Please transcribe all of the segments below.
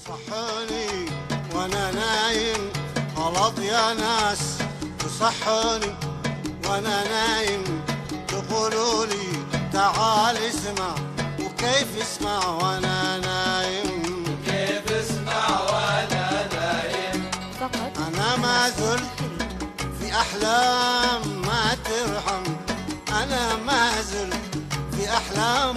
صحوني وانا نايم غلط يا ناس، تصحوني وانا نايم تقولوا لي تعال اسمع، وكيف اسمع وانا نايم؟ كيف اسمع وانا نايم؟ فقط انا ما زلت في احلام ما ترحم، انا ما زلت في احلام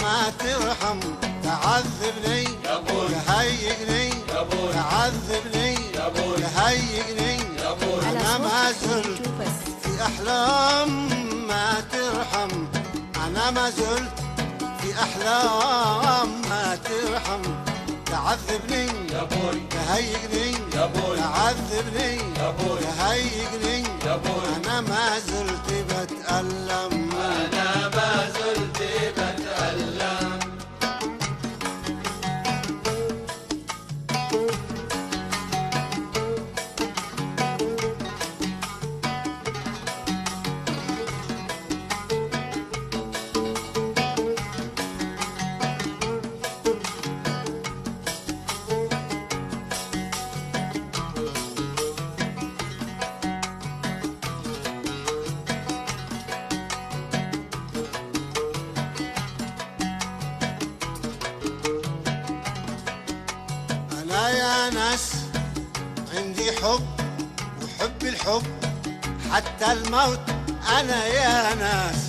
ما ترحم، تعذبني يا بوي، تهيئني يا بوي، تعذبني يا بوي، تهيئني، يا بوي. انا ما زلت الخليج بس. في احلام ما ترحم، انا ما زلت في احلام ما ترحم، تعذبني يا بوي، تهيئني يا بوي، تعذبني يا بوي، تهيئني، يا بوي. انا ما زلت بتألم، أنا ما زلت بتألم. انا يا ناس عندي حب وحب الحب حتى الموت، انا يا ناس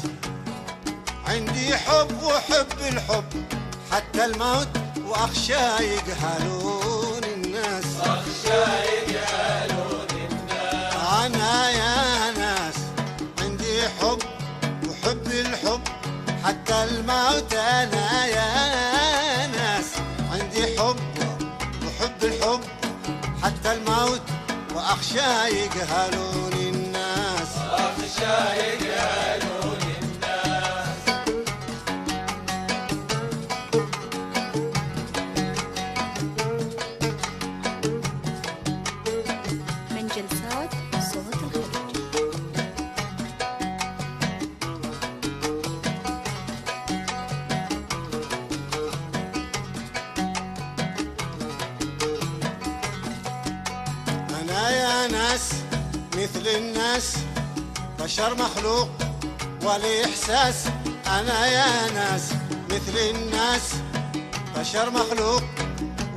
عندي حب وحب الحب حتى الموت، واخشى يجهلون الناس، أخشى يجهلون الناس. انا يا ناس عندي حب وحب الحب حتى الموت، انا يا ناس عندي حب وحب الحب حتى الموت، واخشى يجهلون الناس، أخشى يجهلون الناس. من جلسات صوت الخليج. أنا يا ناس مثل الناس بشر مخلوق ولي إحساس، أنا يا ناس مثل الناس بشر مخلوق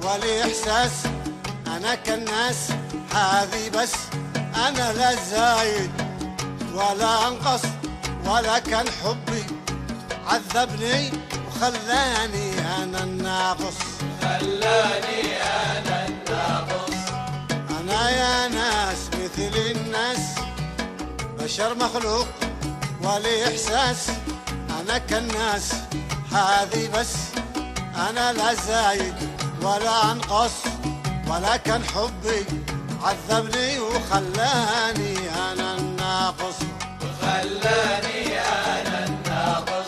ولي إحساس، أنا كالناس هذه بس، أنا لا زايد ولا أنقص، ولا كان حبي عذبني وخلاني أنا الناقص، خلاني أنا الناقص. أنا يا ناس مثل الناس بشر مخلوق ولي إحساس، أنا كالناس هذه بس، أنا لا زايد ولا أنقص، ولا كان حبي عذبني وخلاني أنا الناقص، خلاني أنا الناقص.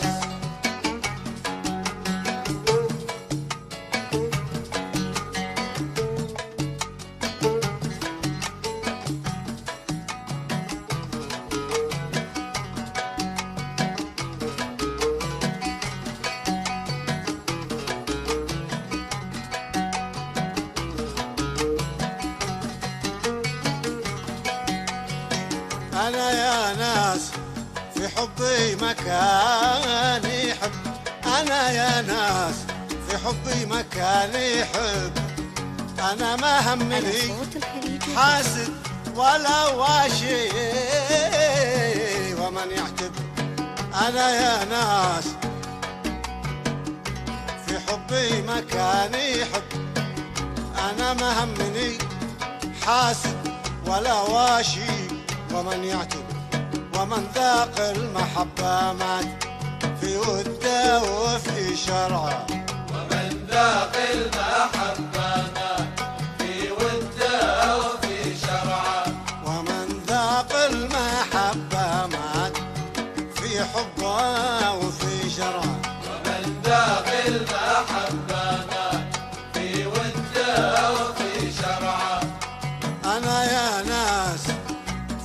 أنا يا ناس في حبي مكاني حب، أنا يا ناس في حبي مكاني حب، أنا ما على همني صوت الخليج بس. حاسد ولا واشي ومن يعتب، أنا يا ناس في حبي مكاني حب، أنا ما همني حاسد ولا واشي ومن يعتب، ومن ذاق المحبة مات في وده وفي شرعه، ومن ذاق المحبة مات في وده وفي شرعه، ومن ذاق المحبة مات في حبه وفي شرعه، ومن ذاق المحبة مات في وده وفي شرعه. أنا يا ناس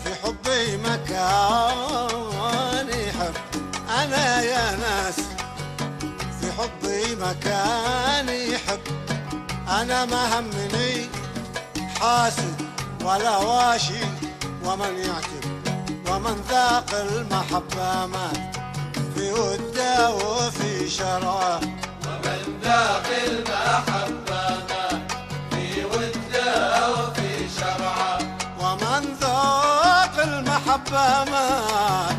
في حبي مكاني حب، أنا يا ناس في حبي مكاني حب، أنا ما همني حاسد ولا واشي، ومن يعتب ومن ذاق المحبة مات في وده وفي شرعه. ومن ذاق المحبة مات في وده وفي شرعه. ومن ذاق المحبة مات